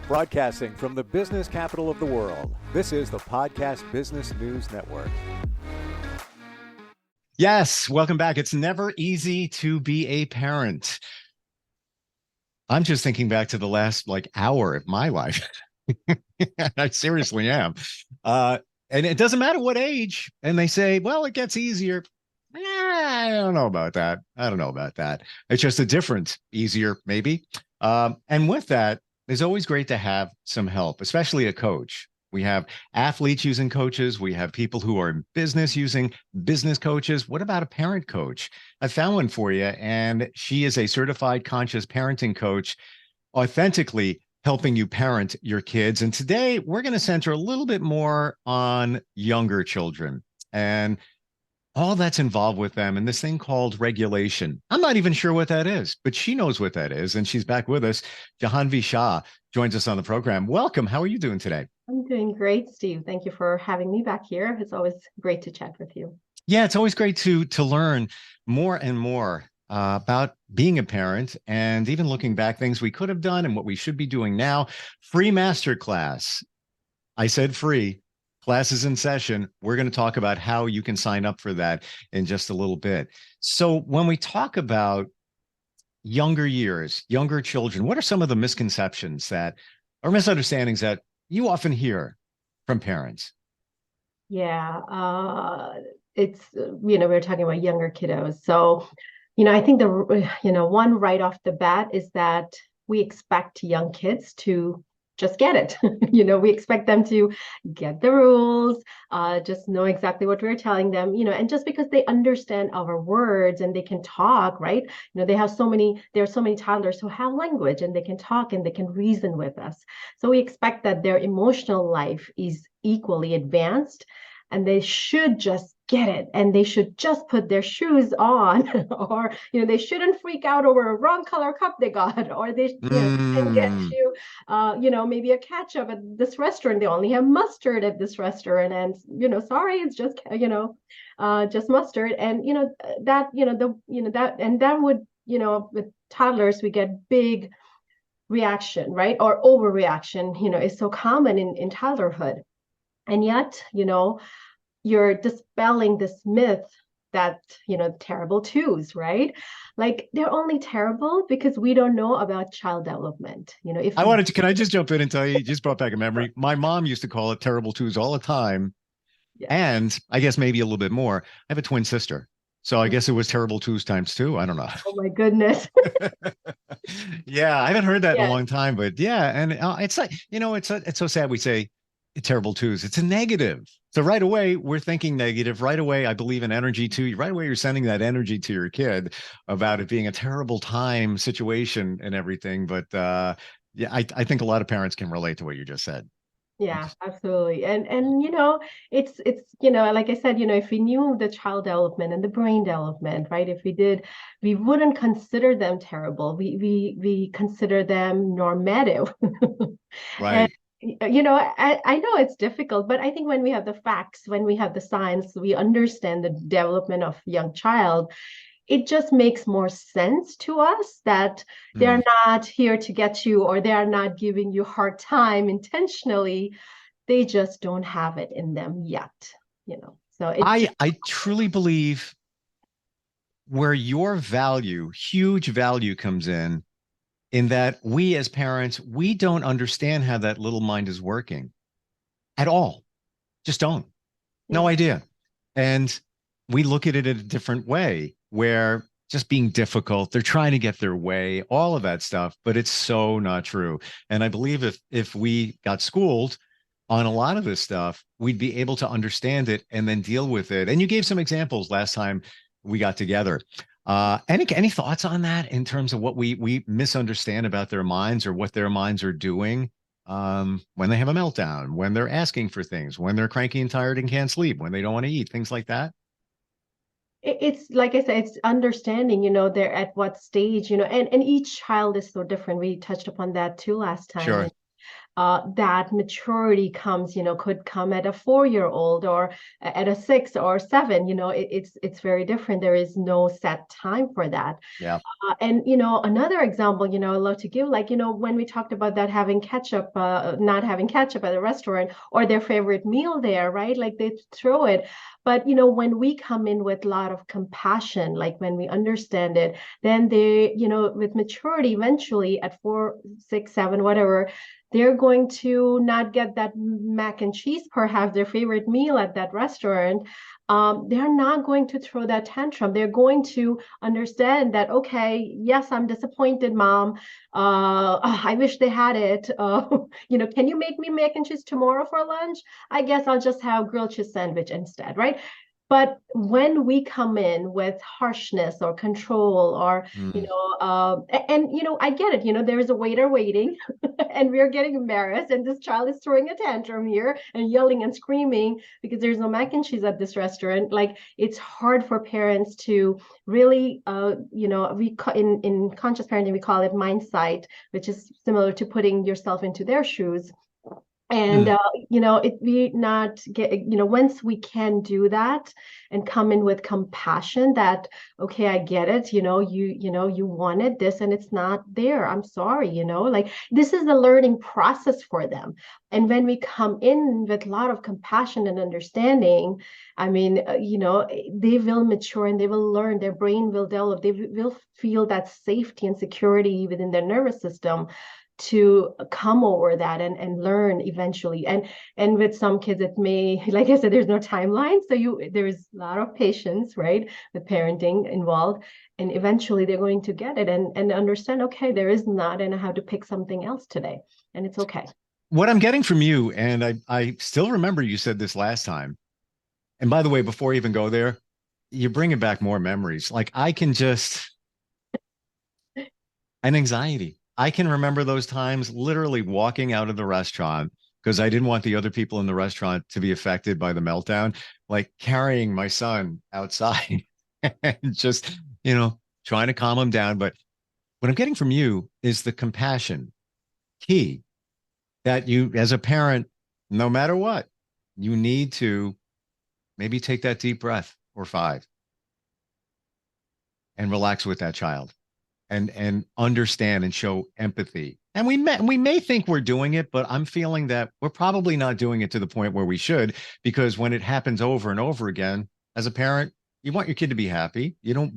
Broadcasting from the business capital of the world, this is the Podcast Business News Network. Yes, welcome back. It's never easy to be a parent. I'm just thinking back to the last hour of my life. I seriously am. And it doesn't matter what age. And they say, well, it gets easier. I don't know about that. It's just a different, easier, maybe. And with that, it's always great to have some help, especially a coach. We have athletes using coaches. We have people who are in business using business coaches. What about a parent coach? I found one for you, and she is a certified conscious parenting coach, authentically helping you parent your kids. And today we're going to center a little bit more on younger children and all that's involved with them and this thing called regulation. I'm not even sure what that is, but she knows what that is. And she's back with us. Jahanvi Shah joins us on the program. Welcome. How are you doing today? I'm doing great, Steve. Thank you for having me back here. It's always great to chat with you. Yeah, it's always great to learn more and more about being a parent and even looking back things we could have done and what we should be doing now. Free masterclass. I said free. Class is in session. We're going to talk about how you can sign up for that in just a little bit. So when we talk about younger years, younger children, what are some of the misconceptions that or misunderstandings that you often hear from parents? Yeah, it's, we're talking about younger kiddos. So, I think one right off the bat is that we expect young kids to just get it. We expect them to get the rules, just know exactly what we're telling them, and just because they understand our words and they can talk, right? There are so many toddlers who have language and they can talk and they can reason with us. So we expect that their emotional life is equally advanced and they should just get it and they should just put their shoes on or they shouldn't freak out over a wrong color cup they got, or they can get you maybe a ketchup at this restaurant. They only have mustard at this restaurant, and sorry, it's just just mustard. And that would with toddlers we get big reaction, right? Or overreaction is so common in toddlerhood. And yet you're dispelling this myth that terrible twos, right? Like they're only terrible because we don't know about child development. Can I just jump in and tell you just brought back a memory. My mom used to call it terrible twos all the time. Yeah. And I guess maybe a little bit more. I have a twin sister, so I guess it was terrible twos times two. I don't know. Oh my goodness. Yeah, I haven't heard that in a long time, but yeah, and it's like it's so sad we say terrible twos. It's a negative. So right away we're thinking negative. Right away, I believe in energy too. Right away, you're sending that energy to your kid about it being a terrible time situation and everything. But yeah, I think a lot of parents can relate to what you just said. Yeah, absolutely. And it's like I said, if we knew the child development and the brain development, right? If we did, we wouldn't consider them terrible. We consider them normative. Right. And I know it's difficult, but I think when we have the facts, when we have the science, we understand the development of young child, it just makes more sense to us that they're not here to get you, or they are not giving you a hard time intentionally. They just don't have it in them yet, So I truly believe where your huge value comes in that we as parents, we don't understand how that little mind is working at all. Just don't. No idea. And we look at it in a different way where just being difficult, they're trying to get their way, all of that stuff, but it's so not true. And I believe if we got schooled on a lot of this stuff, we'd be able to understand it and then deal with it. And you gave some examples last time we got together. Any thoughts on that in terms of what we misunderstand about their minds or what their minds are doing when they have a meltdown, when they're asking for things, when they're cranky and tired and can't sleep, when they don't want to eat, things like that? It's like I said, it's understanding, they're at what stage, and each child is so different. We touched upon that too last time. Sure. that maturity comes, could come at a 4-year-old or at a 6 or 7. It's very different. There is no set time for that. Yeah. And another example, I love to give, like, when we talked about that having ketchup, not having ketchup at a restaurant or their favorite meal there, right? Like they throw it. But when we come in with a lot of compassion, like when we understand it, then they, with maturity, eventually at 4, 6, 7, whatever, they're going to not get that mac and cheese, perhaps their favorite meal at that restaurant. They're not going to throw that tantrum. They're going to understand that, okay, yes, I'm disappointed, mom. I wish they had it. Can you make me mac and cheese tomorrow for lunch? I guess I'll just have grilled cheese sandwich instead, right? But when we come in with harshness or control or, I get it, there is a waiter waiting and we're getting embarrassed and this child is throwing a tantrum here and yelling and screaming because there's no mac and cheese at this restaurant. Like, it's hard for parents to really, in conscious parenting, we call it mindsight, which is similar to putting yourself into their shoes. And we not get, once we can do that and come in with compassion that, okay, I get it, you wanted this and it's not there, I'm sorry, like, this is the learning process for them. And when we come in with a lot of compassion and understanding, I mean, they will mature and they will learn, their brain will develop, they will feel that safety and security within their nervous system to come over that and learn eventually. And with some kids, it may, like I said, there's no timeline. So there's a lot of patience, right, with parenting involved. And eventually they're going to get it and understand, okay, there is not, and I have to pick something else today. And it's okay. What I'm getting from you, and I still remember you said this last time. And by the way, before you even go there, you're bringing back more memories. Like I can just, an anxiety. I can remember those times literally walking out of the restaurant because I didn't want the other people in the restaurant to be affected by the meltdown, like carrying my son outside and just, trying to calm him down. But what I'm getting from you is the compassion key that you, as a parent, no matter what, you need to maybe take that deep breath or 5 and relax with that child and understand and show empathy. And we may think we're doing it, but I'm feeling that we're probably not doing it to the point where we should, because when it happens over and over again, as a parent, you want your kid to be happy. You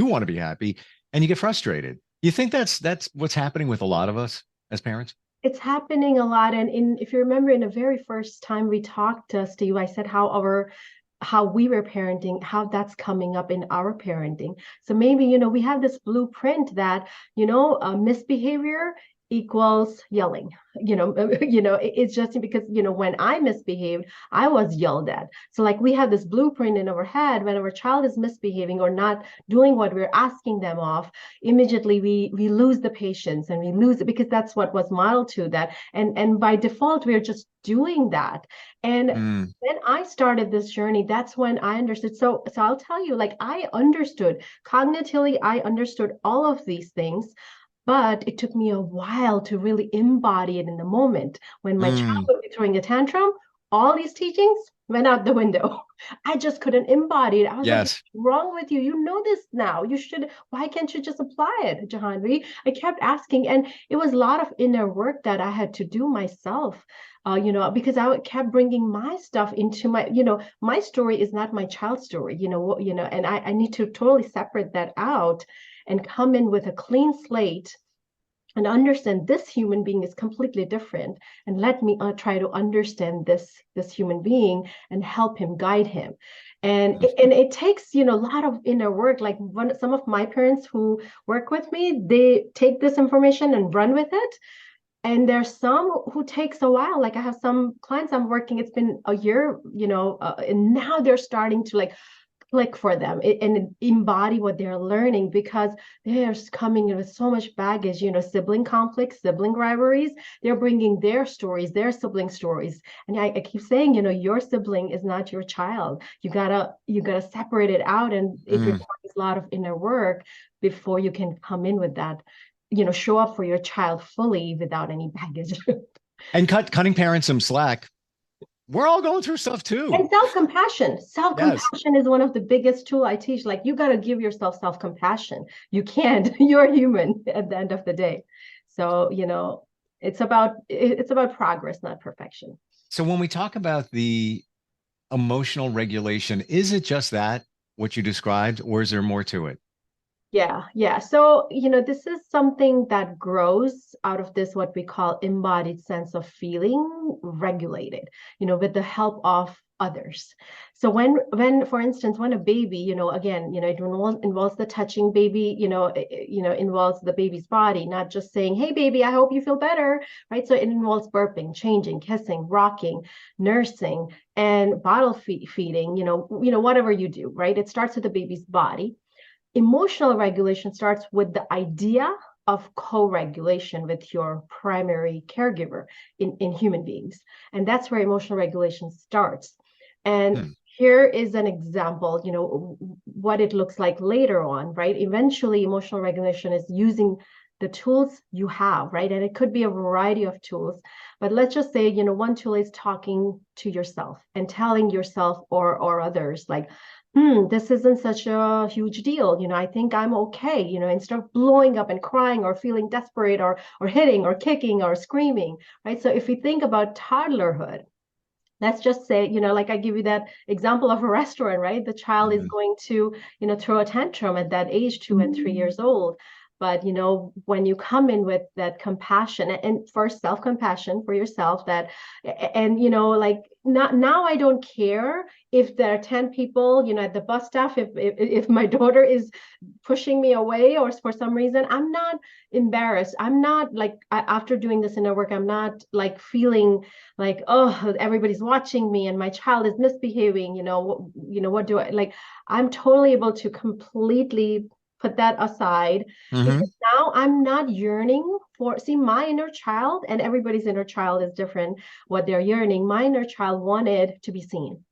want to be happy and you get frustrated. You think that's what's happening with a lot of us as parents? It's happening a lot. And if you remember, in the very first time we talked, Steve, I said how we were parenting, how that's coming up in our parenting. So maybe, we have this blueprint that, misbehavior equals yelling. It's just because, when I misbehaved, I was yelled at. So like we have this blueprint in our head. When our child is misbehaving or not doing what we're asking them of, immediately we lose the patience and we lose it because that's what was modeled to that. And by default, we're just doing that. And when I started this journey, that's when I understood. So I'll tell you, like, I understood cognitively, I understood all of these things. But it took me a while to really embody it in the moment. When my child would be throwing a tantrum, all these teachings went out the window. I just couldn't embody it. I was like, what's wrong with you? You know this now. Why can't you just apply it, Jahanvi? I kept asking. And it was a lot of inner work that I had to do myself, because I kept bringing my stuff into my story is not my child's story, and I need to totally separate that out and come in with a clean slate and understand this human being is completely different, and let me try to understand this human being and help him, guide him. And it takes a lot of inner work. Like some of my parents who work with me, they take this information and run with it. And there's some who takes a while. Like I have some clients I'm working, it's been a year, and now they're starting to like click for them and embody what they're learning, because they're coming in with so much baggage, sibling conflicts, sibling rivalries. They're bringing their stories, their sibling stories. And I keep saying, your sibling is not your child. You gotta separate it out. And it requires a lot of inner work before you can come in with that, show up for your child fully without any baggage. And cutting parents some slack. We're all going through stuff too. And self-compassion. Yes. Self-compassion is one of the biggest tool I teach. Like you got to give yourself self-compassion. You can't. You're human at the end of the day. So, it's about progress, not perfection. So when we talk about the emotional regulation, is it just that, what you described, or is there more to it? Yeah, yeah. So, this is something that grows out of this, what we call embodied sense of feeling regulated, with the help of others. So for instance, when a baby, again, it involves the touching baby, involves the baby's body, not just saying, hey, baby, I hope you feel better, right? So it involves burping, changing, kissing, rocking, nursing, and bottle feeding, whatever you do, right? It starts with the baby's body. Emotional regulation starts with the idea of co-regulation with your primary caregiver in human beings. And that's where emotional regulation starts. And Hmm. here is an example, what it looks like later on, right? Eventually, emotional regulation is using the tools you have, right? And it could be a variety of tools. But let's just say, one tool is talking to yourself and telling yourself or others, like, this isn't such a huge deal. I think I'm okay. Instead of blowing up and crying or feeling desperate or hitting or kicking or screaming, right? So if we think about toddlerhood, let's just say, like I give you that example of a restaurant, right? The child is Mhm. going to, throw a tantrum at that age, 2 and 3 years old. But, when you come in with that compassion and first self-compassion for yourself and, like not now I don't care if there are 10 people, at the bus stop, if my daughter is pushing me away or for some reason, I'm not embarrassed. I'm not like, after doing this inner work, I'm not like feeling like, oh, everybody's watching me and my child is misbehaving, what do I like? I'm totally able to completely put that aside Mhm. because now I'm not yearning for, see, my inner child, and everybody's inner child is different what they're yearning. My inner child wanted to be seen.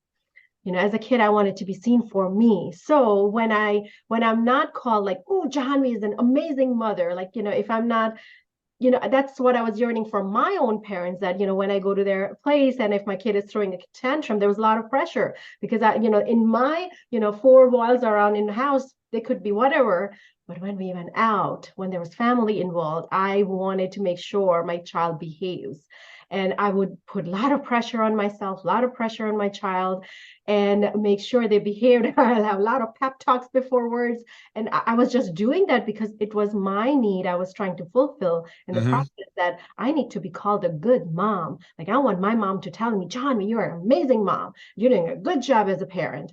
As a kid, I wanted to be seen for me. So when I'm not called like, oh, Jahanvi is an amazing mother, like, if I'm not, that's what I was yearning from my own parents, that, when I go to their place and if my kid is throwing a tantrum, there was a lot of pressure because in my, four walls around in the house, they could be whatever. But when we went out, when there was family involved, I wanted to make sure my child behaves. And I would put a lot of pressure on myself, a lot of pressure on my child, and make sure they behaved. I'll have a lot of pep talks before words. And I was just doing that because it was my need I was trying to fulfill in the Mhm. process, that I need to be called a good mom. Like I want my mom to tell me, John, you're an amazing mom. You're doing a good job as a parent.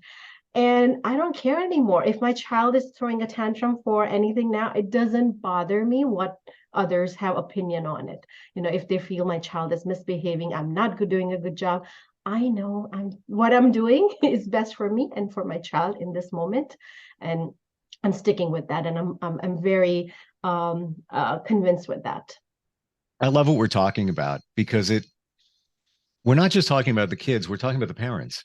And I don't care anymore. If my child is throwing a tantrum for anything now, it doesn't bother me what others have opinion on it. If they feel my child is misbehaving, I'm not doing a good job. I know what I'm doing is best for me and for my child in this moment. And I'm sticking with that. And I'm very convinced with that. I love what we're talking about because we're not just talking about the kids, we're talking about the parents.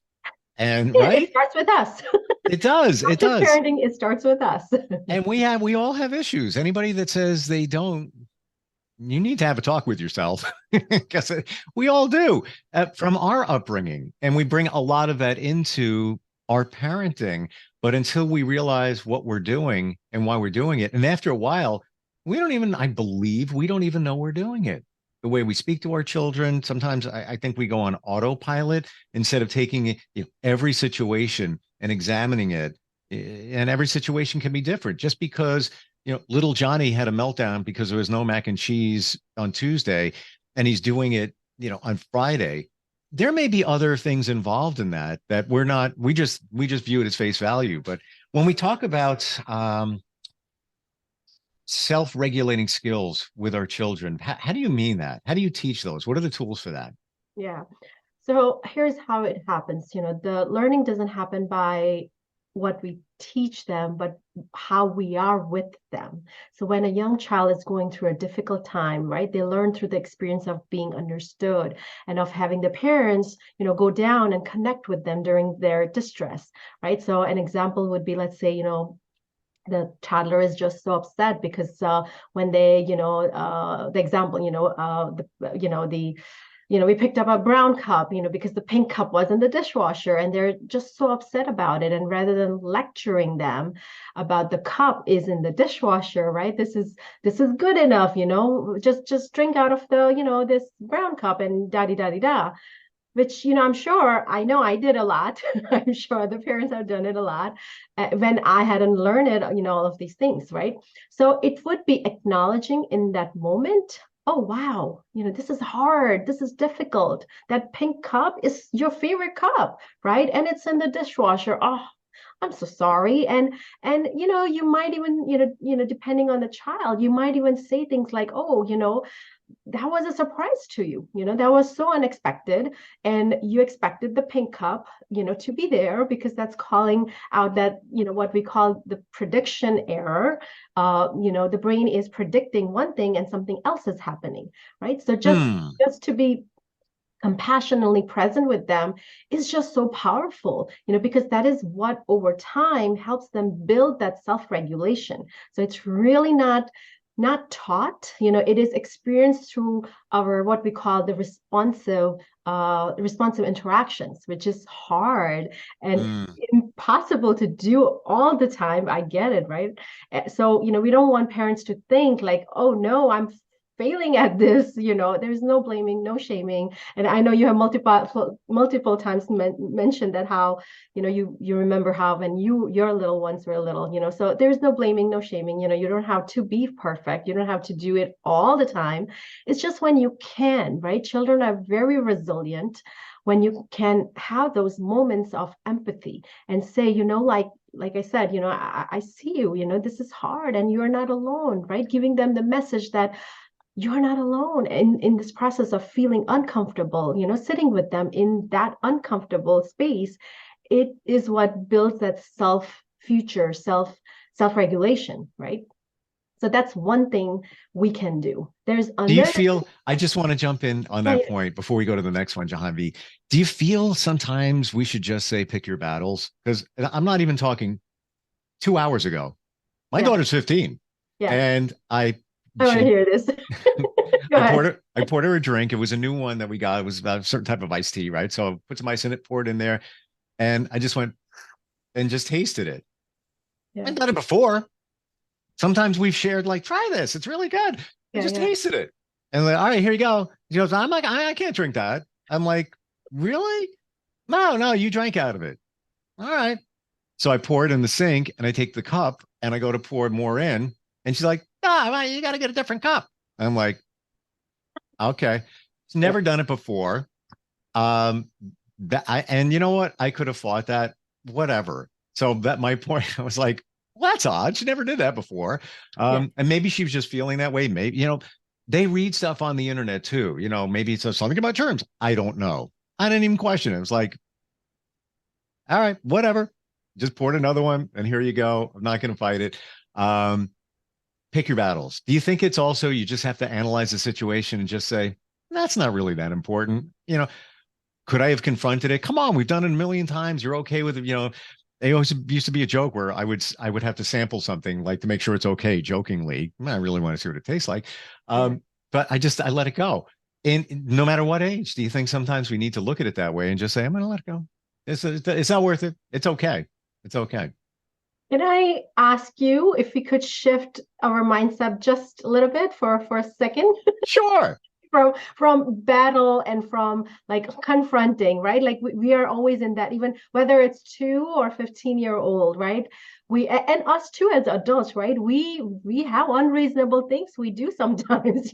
And It right? starts with us. It does. It Active does. parenting, it starts with us. And we all have issues. Anybody that says they don't, you need to have a talk with yourself because we all do from our upbringing. And we bring a lot of that into our parenting. But until we realize what we're doing and why we're doing it, and after a while, I believe we don't even know we're doing it. The way we speak to our children, sometimes I think we go on autopilot instead of taking every situation and examining it. And every situation can be different. Just because little Johnny had a meltdown because there was no mac and cheese on Tuesday, and he's doing it, on Friday. There may be other things involved in that we're not. We just view it as face value. But when we talk about self-regulating skills with our children, how do you mean that? How do you teach those? What are the tools for that? Yeah. So here's how it happens. The learning doesn't happen by what we teach them, but how we are with them. So when a young child is going through a difficult time, right, they learn through the experience of being understood and of having the parents, go down and connect with them during their distress, right? So an example would be, let's say, the toddler is just so upset because when they, the example, we picked up a brown cup, because the pink cup was in the dishwasher, and they're just so upset about it. And rather than lecturing them about the cup is in the dishwasher, right? This is good enough, just drink out of the, this brown cup and da di da di da. Which, I know I did a lot. I'm sure the parents have done it a lot when I hadn't learned it, all of these things, right? So it would be acknowledging in that moment, oh, wow, this is hard. This is difficult. That pink cup is your favorite cup, right? And it's in the dishwasher. Oh, I'm so sorry. And you might even, depending on the child, you might even say things like, oh, that was a surprise to you, that was so unexpected, and you expected the pink cup, to be there, because that's calling out that, what we call the prediction error. The brain is predicting one thing and something else is happening, right? So just to be compassionately present with them is just so powerful, because that is what over time helps them build that self-regulation. So it's really not taught, it is experienced through our, what we call the responsive interactions, which is hard and impossible to do all the time. I get it, right? So, we don't want parents to think like, oh no, I'm failing at this. There's no blaming, no shaming. And I know you have multiple times mentioned that how, you remember how when your little ones were little, so there's no blaming, no shaming. You don't have to be perfect. You don't have to do it all the time. It's just when you can, right? Children are very resilient when you can have those moments of empathy and say, like I said, I see you, this is hard and you're not alone, right? Giving them the message that you're not alone in this process of feeling uncomfortable, sitting with them in that uncomfortable space. It is what builds that self-regulation, right? So that's one thing we can do. There's Do you another. feel, I just want to jump in on that point before we go to the next one, Jahanvi. Do you feel sometimes we should just say, pick your battles? Because I'm not even talking 2 hours ago. My daughter's 15. Yeah. And I want to hear this. I poured her a drink. It was a new one that we got. It was about a certain type of iced tea, right? So I put some ice in it, poured in there, and I just went and just tasted it. Yeah. I've done it before. Sometimes we've shared, like, try this. It's really good. I just tasted it. And like, all right, here you go. She goes, I'm like, I can't drink that. I'm like, really? No, you drank out of it. All right. So I pour it in the sink and I take the cup and I go to pour more in. And she's like, you got to get a different cup. I'm like, okay. She's never done it before. And you know what? I could have fought that, whatever. So that my point, I was like, well, that's odd. She never did that before. And maybe she was just feeling that way. Maybe, they read stuff on the internet too. Maybe it says something about germs. I don't know. I didn't even question it. It was like, all right, whatever. Just poured another one and here you go. I'm not going to fight it. Pick your battles. Do you think it's also, you just have to analyze the situation and just say, that's not really that important. Could I have confronted it? Come on, we've done it a million times. You're okay with it. They always used to be a joke where I would have to sample something like to make sure it's okay, jokingly. I really want to see what it tastes like. But I let it go. And no matter what age, do you think sometimes we need to look at it that way and just say, I'm going to let it go. It's not worth it. It's okay. It's okay. Can I ask you if we could shift our mindset just a little bit for a second? Sure. From battle and from like confronting, right? Like we are always in that, even whether it's 2 or 15-year-old, right? And us too as adults, right? We have unreasonable things we do sometimes,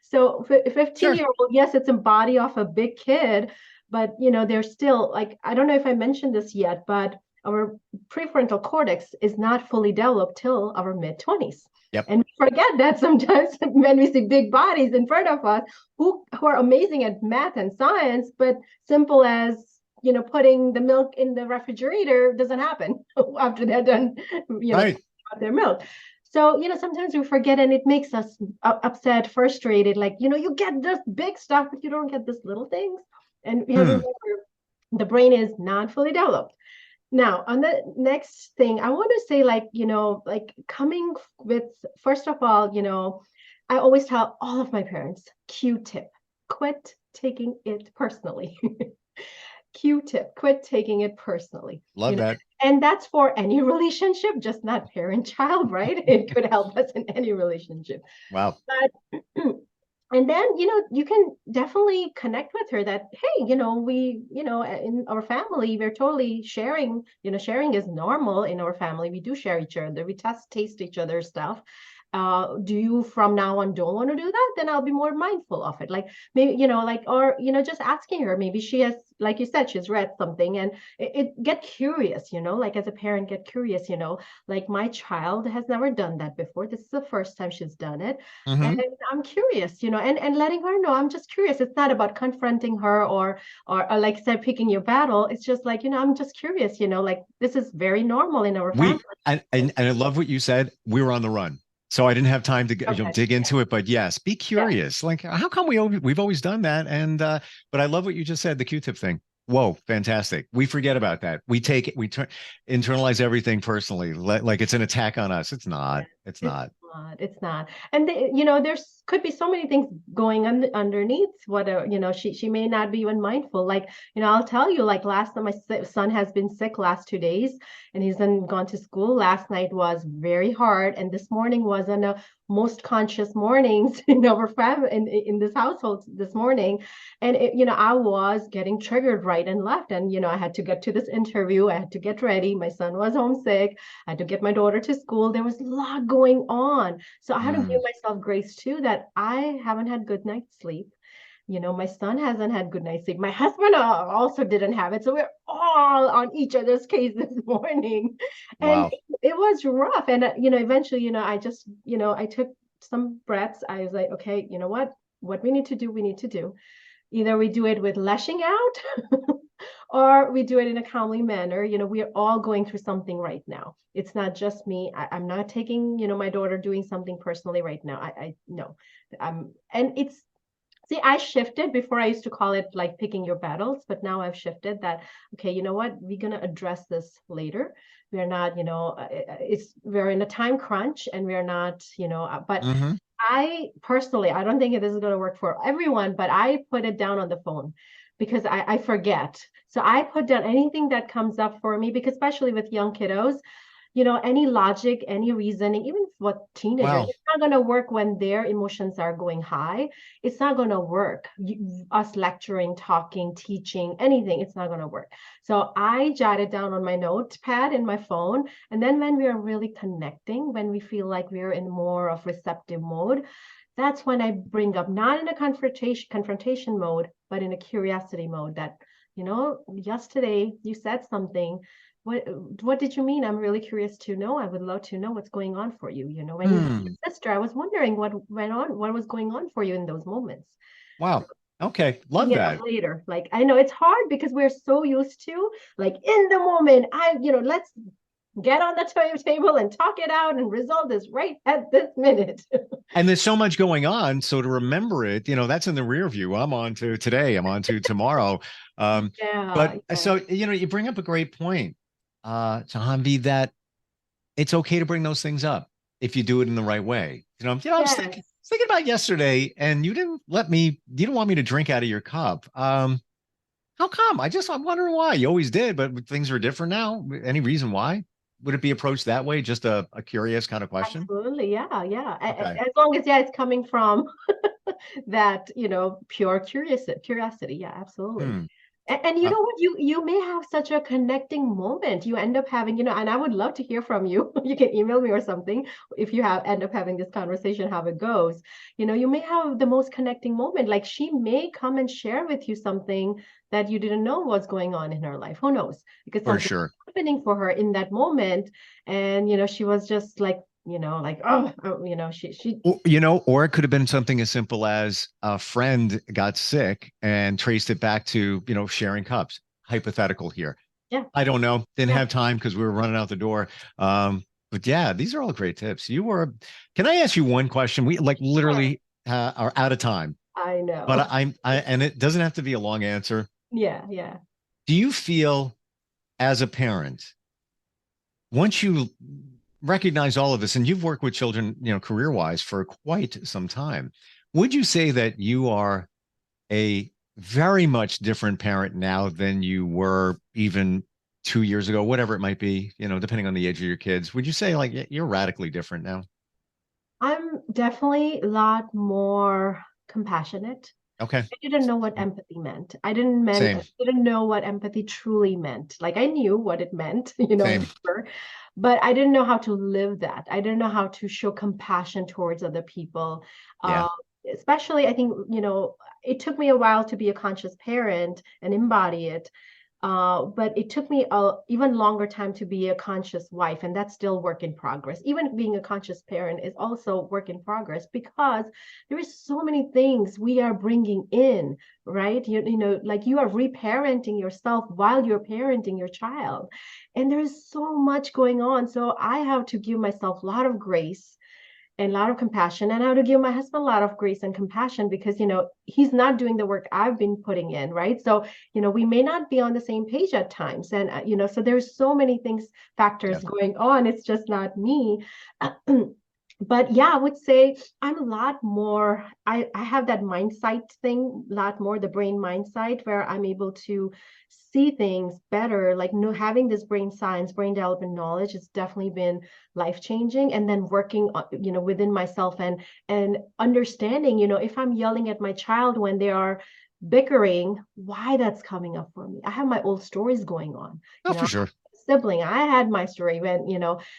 So 15-year-old, yes, it's a body of a big kid, but they're still like, I don't know if I mentioned this yet, but our prefrontal cortex is not fully developed till our mid-20s. Yep. And we forget that sometimes when we see big bodies in front of us who are amazing at math and science, but simple as, putting the milk in the refrigerator doesn't happen after they're done, right. their milk. So, sometimes we forget and it makes us upset, frustrated. Like, you get this big stuff, but you don't get this little things. And we have to remember the brain is not fully developed. Now, on the next thing, I want to say, like, like coming with, first of all, I always tell all of my parents, Q-tip, quit taking it personally. Q-tip, quit taking it personally. Love that. And that's for any relationship, just not parent-child, right? It could help us in any relationship. Wow. But and then, you can definitely connect with her that, hey, we, in our family, we're totally sharing, sharing is normal in our family. We do share each other. We taste each other's stuff. Do you from now on don't want to do that? Then I'll be more mindful of it. Like maybe, like, or, just asking her, maybe she has, like you said, she's read something and get curious, like as a parent, get curious, like my child has never done that before. This is the first time she's done it. And Hmm. I'm curious, and letting her know I'm just curious. It's not about confronting her or like I said, picking your battle. It's just like, I'm just curious, like this is very normal in our family. And I love what you said. We were on the run. So I didn't have time to Okay. dig into it, but yes, be Yeah. curious. Like, how come we've always done that? And but I love what you just said, the Q-tip thing. Whoa, fantastic. We forget about that. We take it, internalize everything personally, like it's an attack on us. It's not. It's It's not. not. It's not. And there's could be so many things going on underneath what she may not be even mindful. Like, I'll tell you, like last time my son has been sick last 2 days and he's then gone to school. Last night was very hard, and this morning was one of the most conscious mornings in our family in this household this morning. And I was getting triggered right and left. And I had to get to this interview. I had to get ready. My son was homesick. I had to get my daughter to school. There was a lot going on. So I had to give Mm, myself grace too that I haven't had good night's sleep. My son hasn't had good night's sleep. My husband also didn't have it. So we're all on each other's case this morning. And wow. it was rough. And, eventually, I just, I took some breaths. I was like, okay, you know what we need to do, we need to do. Either we do it with lashing out or we do it in a calming manner. We're all going through something right now. It's not just me. I'm not taking, my daughter doing something personally right now. I no. And it's see, I shifted. Before I used to call it like picking your battles, but now I've shifted that, okay, you know what? We're gonna address this later. We're not, we're in a time crunch and we're not, but Hmm. I personally, I don't think this is going to work for everyone, but I put it down on the phone because I forget. So I put down anything that comes up for me, because especially with young kiddos, any logic, any reasoning, even what teenagers, Wow. it's not going to work when their emotions are going high. It's not going to work. Us lecturing, talking, teaching, anything, it's not going to work. So I jotted down on my notepad in my phone. And then when we are really connecting, when we feel like we're in more of receptive mode, that's when I bring up, not in a confrontation mode, but in a curiosity mode that, yesterday you said something. What did you mean? I'm really curious to know. I would love to know what's going on for you. When you see Hmm. your sister, I was wondering what went on, what was going on for you in those moments. Wow. Okay. Love Bring it up that. later. Like, I know it's hard because we're so used to, like, in the moment, let's get on the table and talk it out and resolve this right at this minute. And there's so much going on. So to remember it, that's in the rear view. I'm on to today. I'm on to tomorrow. Yeah, But yeah, so, you bring up a great point, Jahanvi, that it's okay to bring those things up if you do it in the right way. I was yes. thinking about yesterday and you didn't want me to drink out of your cup. How come? I'm wondering why. You always did, but things are different now. Any reason why? Would it be approached that way? Just a curious kind of question? Absolutely. Yeah, yeah. Okay. As long as, yeah, it's coming from that, pure curiosity. Yeah, absolutely. Hmm. And you Uh, know what? You may have such a connecting moment. You end up having, and I would love to hear from you. You can email me or something if you end up having this conversation, how it goes. You may have the most connecting moment. Like she may come and share with you something that you didn't know was going on in her life. Who knows? Because for something sure. happening for her in that moment. And she was just like, like, oh, she Or it could have been something as simple as a friend got sick and traced it back to, sharing cups. Hypothetical here. yeah, I don't know. Didn't yeah, have time because we were running out the door. But yeah, these are all great tips. Can I ask you one question? We like sure. literally are out of time, I but know. and it doesn't have to be a long answer. Yeah, yeah. Do you feel as a parent, once you recognize all of this, and you've worked with children, career-wise for quite some time, would you say that you are a very much different parent now than you were even 2 years ago, whatever it might be, depending on the age of your kids? Would you say like you're radically different now? I'm definitely a lot more compassionate. Okay. I didn't know what empathy meant. I Same. didn't know what empathy truly meant. Like I knew what it meant, Same. but I didn't know how to live that. I didn't know how to show compassion towards other people. Yeah. Especially, I think, it took me a while to be a conscious parent and embody it. But it took me a even longer time to be a conscious wife, and that's still work in progress. Even being a conscious parent is also work in progress because there is so many things we are bringing in, right? Like you are reparenting yourself while you're parenting your child, and there's so much going on. So I have to give myself a lot of grace and a lot of compassion, and how to give my husband a lot of grace and compassion because he's not doing the work I've been putting in, right? So we may not be on the same page at times, and so there's so many things, factors going on. It's just not me. But yeah, I would say I'm a lot more, I have that mindset thing a lot more, the brain mindset, where I'm able to see things better. Like having this brain science, brain development knowledge has definitely been life changing. And then working, within myself and understanding, if I'm yelling at my child when they are bickering, why that's coming up for me. I have my old stories going on. Oh, for sure. Sibling, I had my story when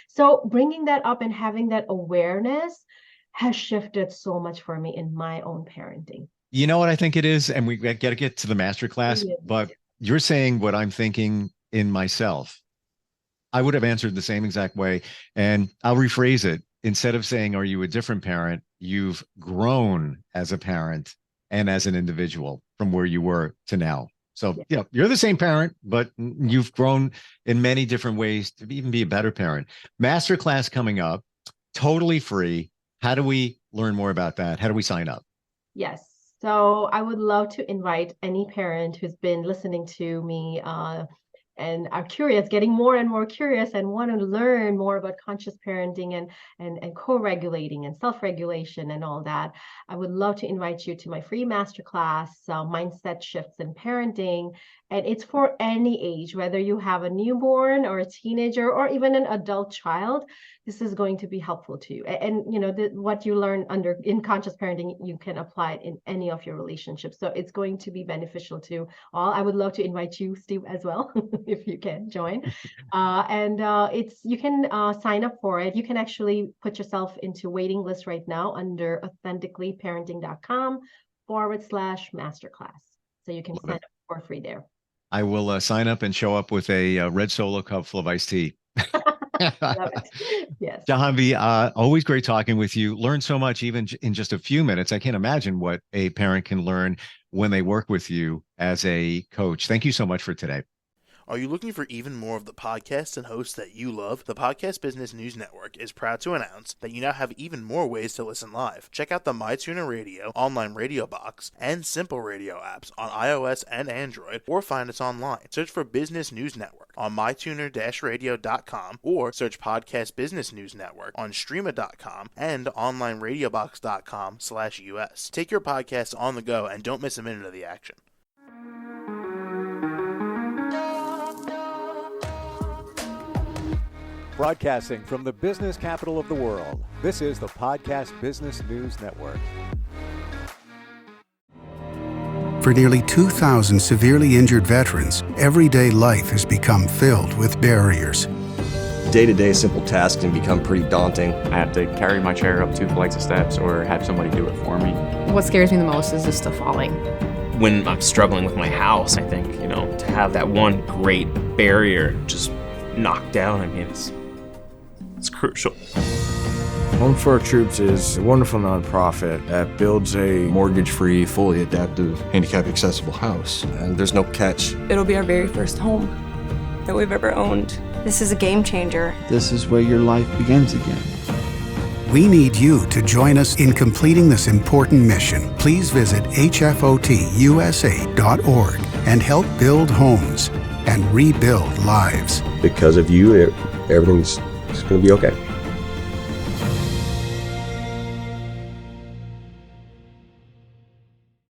so bringing that up and having that awareness has shifted so much for me in my own parenting. You know what I think it is, and we got to get to the masterclass, but you're saying what I'm thinking in myself. I would have answered the same exact way, and I'll rephrase it. Instead of saying, are you a different parent? You've grown as a parent and as an individual from where you were to now. So, you're the same parent, but you've grown in many different ways to even be a better parent. Masterclass coming up, totally free. How do we learn more about that? How do we sign up? Yes. So I would love to invite any parent who's been listening to me and are curious, getting more and more curious, and want to learn more about conscious parenting and co-regulating and self-regulation and all that. I would love to invite you to my free masterclass, Mindset Shifts in Parenting. And it's for any age, whether you have a newborn or a teenager or even an adult child. This is going to be helpful to you. And what you learn in conscious parenting, you can apply it in any of your relationships. So it's going to be beneficial to all. I would love to invite you, Steve, as well, if you can join. You can sign up for it. You can actually put yourself into waiting list right now under authenticallyparenting.com/masterclass. So you can sign up for free there. I will sign up and show up with a red Solo cup full of iced tea. Love it. Yes. Jahanvi, always great talking with you. Learn so much, even in just a few minutes. I can't imagine what a parent can learn when they work with you as a coach. Thank you so much for today. Are you looking for even more of the podcasts and hosts that you love? The Podcast Business News Network is proud to announce that you now have even more ways to listen live. Check out the MyTuner Radio, online radio box, and Simple Radio apps on iOS and Android, or find us online. Search for Business News Network on mytuner-radio.com, or search Podcast Business News Network on streama.com and onlineradiobox.com/US. Take your podcast on the go and don't miss a minute of the action. Broadcasting from the business capital of the world, this is the Podcast Business News Network. For nearly 2,000 severely injured veterans, everyday life has become filled with barriers. Day-to-day simple tasks can become pretty daunting. I have to carry my chair up 2 flights of steps or have somebody do it for me. What scares me the most is just the falling. When I'm struggling with my house, I think, to have that one great barrier just knocked down, it's crucial. Home for Our Troops is a wonderful nonprofit that builds a mortgage-free, fully adaptive, handicap-accessible house. And there's no catch. It'll be our very first home that we've ever owned. This is a game changer. This is where your life begins again. We need you to join us in completing this important mission. Please visit hfotusa.org and help build homes. and rebuild lives. Because of you, everything's going to be okay.